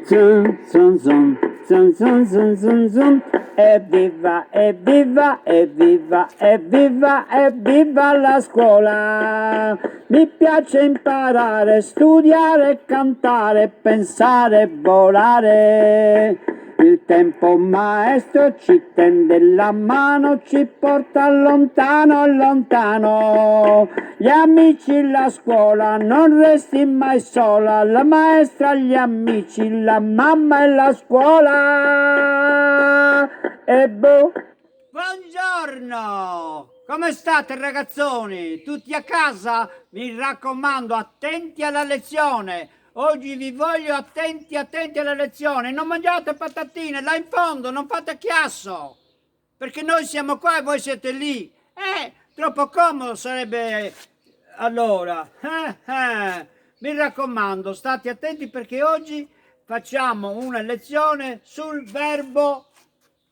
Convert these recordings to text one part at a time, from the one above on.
Zum, zum, zum, zum, zum, zum, zum, zum. Evviva, evviva, evviva, evviva, evviva la scuola! Mi piace imparare, studiare, cantare, pensare, volare. Il tempo maestro ci tende la mano, ci porta lontano, lontano. Gli amici, la scuola, non resti mai sola. La maestra, gli amici, la mamma e la scuola. E boh. Buongiorno! Come state ragazzoni? Tutti a casa? Mi raccomando, attenti alla lezione. Oggi vi voglio attenti alla lezione. Non mangiate patatine, là in fondo, non fate chiasso. Perché noi siamo qua e voi siete lì. Troppo comodo sarebbe allora. Mi raccomando, state attenti perché oggi facciamo una lezione sul verbo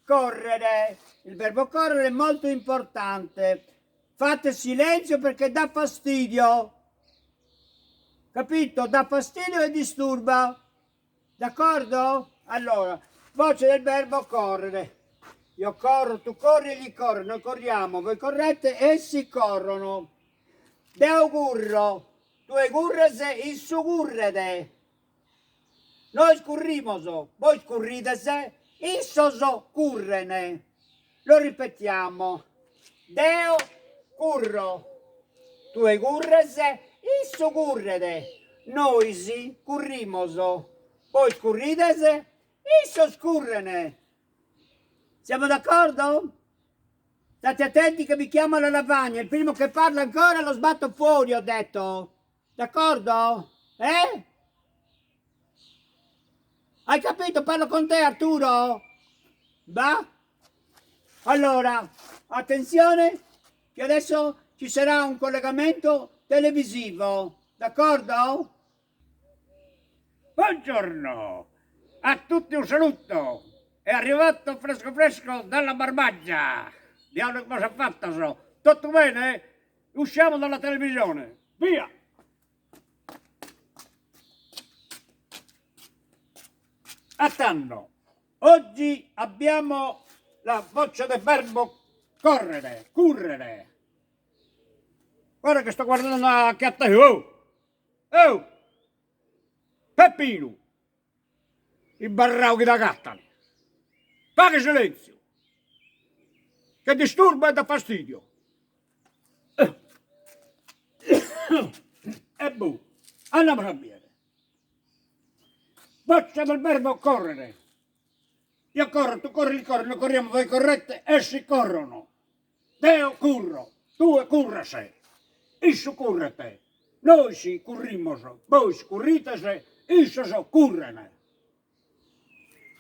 correre. Il verbo correre è molto importante. Fate silenzio perché dà fastidio. Capito? Dà fastidio e disturba. D'accordo? Allora, voce del verbo correre. Io corro, tu corri, egli corre, noi corriamo, voi correte, essi corrono. Deo curro, tu egurrese, issu currede. Noi scurrimoso, voi scurridese, issoso currene. Lo ripetiamo. Deo curro, tu egurrese, issu currede. Noi si currimoso, voi scurridese, isso scurrene. Siamo d'accordo? State attenti che vi chiamo alla lavagna. Il primo che parla ancora lo sbatto fuori, ho detto. D'accordo? Hai capito? Parlo con te, Arturo. Va? Allora, attenzione, che adesso ci sarà un collegamento televisivo. D'accordo? Buongiorno, a tutti un saluto. È arrivato fresco fresco dalla Barbaggia. Diavolo cosa ha fatto so. Tutto bene? Usciamo dalla televisione. Via! Attanno. Oggi abbiamo la voce del verbo correre, currere. Guarda che sto guardando a chiatta. Oh! Peppino! I barrauchi da gatta. Fate silenzio! Che disturba e dà fastidio. E boh, andiamo a bere. Voce del verbo correre. Io corro, tu corri, noi corriamo, voi correte, essi corrono. Deo curro, tu currase. Isso currete. Noi si currimoso, voi scurritese, isso so currene.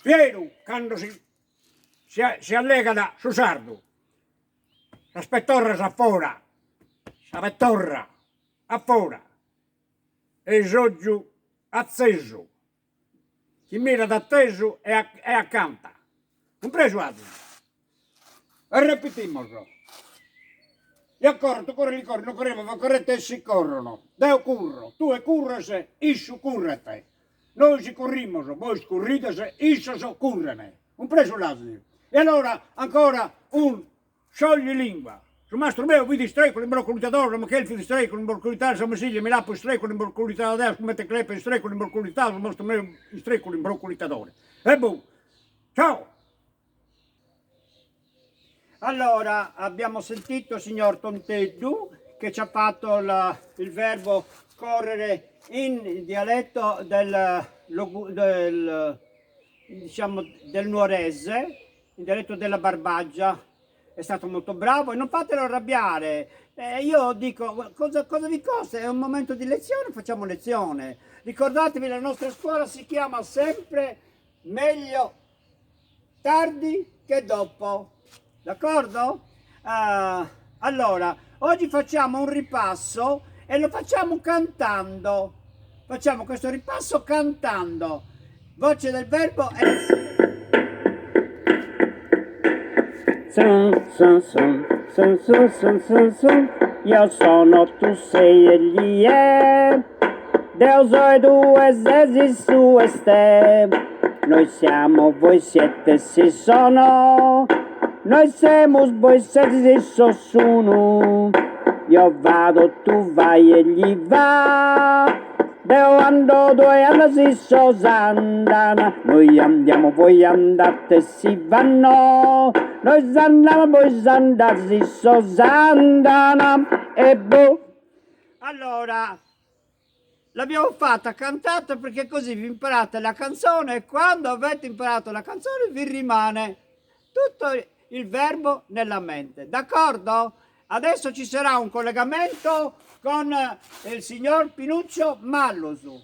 Piero, quando si allega su sardo, la spettorra sa fora, la vettorra a fora, e il soggiu acceso, chi mira d'atteso e accanta. Compreso altro. E ripetiamolo. Io corro, tu corri, noi corriamo, voi correte e si corrono. Deo curro, tu e currese, isso currete. Noi si corrimoso, voi scurritese, isso so currene. Compreso l'altro. E allora ancora un scioglilingua. Su mastro mio vi distrei con l'imbroccolitador, ma che il fi distrei con l'imbroccolità, se mi sigli mi lapo distrei con l'imbroccolità adesso, come te crepe distrei con l'imbroccolità, su mastro mio distrei con l'imbroccolitadore. E boh, ciao! Allora, abbiamo sentito, signor Tonteddu, che ci ha fatto il verbo correre in dialetto diciamo, del nuorese, in dialetto della Barbaggia. È stato molto bravo e non fatelo arrabbiare. Io dico, cosa vi costa? È un momento di lezione, facciamo lezione. Ricordatevi, la nostra scuola si chiama sempre meglio tardi che dopo. D'accordo? Allora, oggi facciamo un ripasso e lo facciamo cantando. Facciamo questo ripasso cantando. Voce del verbo essere. Io sono, tu sei, egli è. Deo sono due, se su e ste. Noi siamo, voi siete, si sono. Noi siamo, voi siete, si sono. Io vado, tu vai e gli va. Deo ando, due anda, si sandana. Noi andiamo, voi andate, si vanno. Noi andiamo, voi andate, si sandana. E boh. Allora, l'abbiamo fatta cantata perché così vi imparate la canzone e quando avete imparato la canzone vi rimane tutto il verbo nella mente, d'accordo? Adesso ci sarà un collegamento con il signor Pinuccio Mallusu.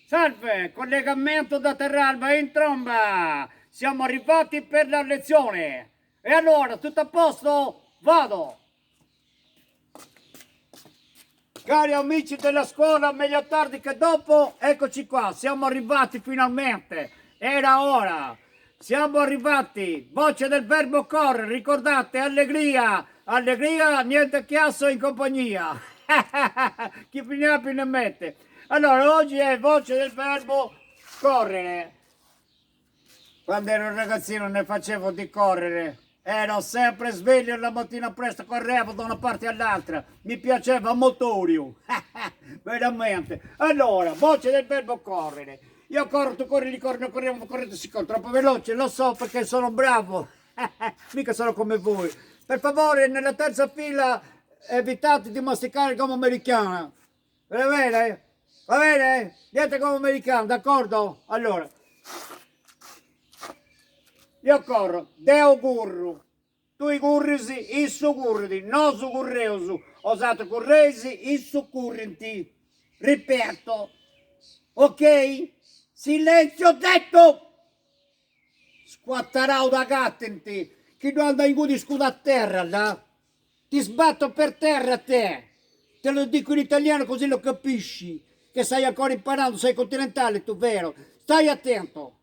Salve, collegamento da Terralba in tromba, siamo arrivati per la lezione. E allora, tutto a posto? Vado! Cari amici della scuola, meglio tardi che dopo, eccoci qua, siamo arrivati finalmente, era ora, siamo arrivati, voce del verbo correre, ricordate, allegria, allegria, niente chiasso in compagnia, chi più ne ha più ne mette. Allora, oggi è voce del verbo correre, quando ero un ragazzino ne facevo di correre. Ero sempre sveglio la mattina presto, correvo da una parte all'altra, mi piaceva motorio, veramente. Allora, voce del verbo correre. Io corro, tu corri, li corri, noi corriamo, correte, si corre, troppo veloce, lo so perché sono bravo, mica sono come voi. Per favore, nella terza fila evitate di masticare il gomma americana. Va bene? Va bene? Niente gomma americano, d'accordo? Allora. Io corro, deo gurru, tu gurrisi, issu gurriti, nosu gurreusu, osato curresi, issu currenti. Ripeto, ok? Silenzio detto! Squattarau da gattenti, chi non anda in gudi scuda a terra, là? Ti sbatto per terra te! Te lo dico in italiano così lo capisci, che stai ancora imparando, sei continentale tu, vero? Stai attento!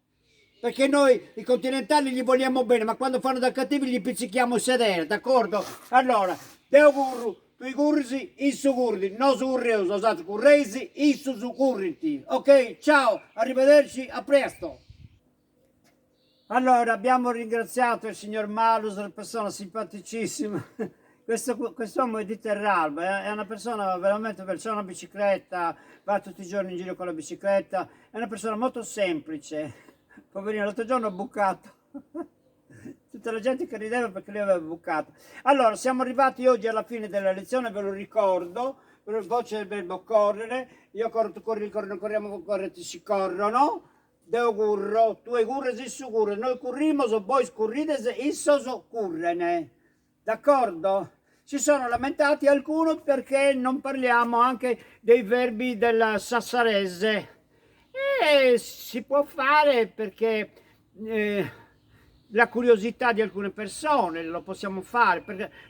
Perché noi i continentali gli vogliamo bene, ma quando fanno da cattivi gli pizzichiamo il sedere, d'accordo? Allora, deo gurru, tu gurrisi, issu gurri, no su gurreuso, osato curresi, issu su curriti. Ok, ciao, arrivederci, a presto. Allora, abbiamo ringraziato il signor Malus, una persona simpaticissima. Quest'uomo è di Terralba, è una persona veramente bella, c'ha una bicicletta, va tutti i giorni in giro con la bicicletta, è una persona molto semplice. Poverino, l'altro giorno ho bucato. Tutta la gente che rideva perché lui aveva bucato. Allora, siamo arrivati oggi alla fine della lezione, ve lo ricordo, per il voce del verbo correre. Io corro, tu corri, corri, non corriamo, correte, si corrono. Deo curro, tu e curre, si su curre. Noi currimos, voi scurrides, issos currene. D'accordo? Si sono lamentati alcuni perché non parliamo anche dei verbi del sassarese. Si può fare perché la curiosità di alcune persone lo possiamo fare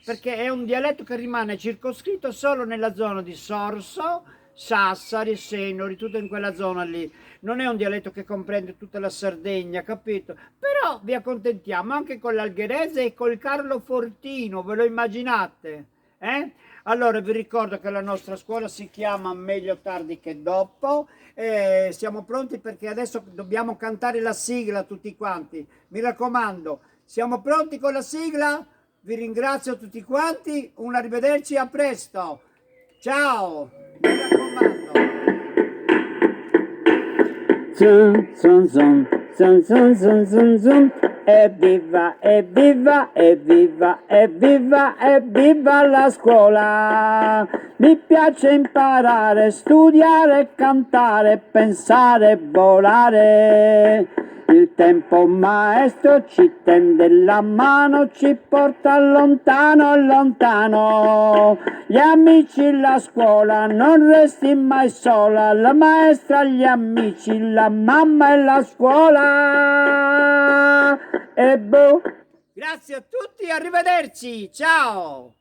perché è un dialetto che rimane circoscritto solo nella zona di Sorso, Sassari, Senori, tutto in quella zona lì. Non è un dialetto che comprende tutta la Sardegna, capito? Però vi accontentiamo anche con l'algherese e col Carlo Fortino, ve lo immaginate? Allora vi ricordo che la nostra scuola si chiama Meglio tardi che dopo. Siamo pronti perché adesso dobbiamo cantare la sigla tutti quanti. Mi raccomando, siamo pronti con la sigla? Vi ringrazio tutti quanti, un arrivederci, a presto. Ciao, mi raccomando. Zum, zum, zum, zum, zum, zum, zum, zum. Evviva, evviva, evviva, evviva, evviva la scuola! Mi piace imparare, studiare, cantare, pensare, volare. Il tempo maestro ci tende la mano, ci porta lontano, lontano. Gli amici, la scuola, non resti mai sola. La maestra, gli amici, la mamma e la scuola. E boh. Grazie a tutti, arrivederci, ciao!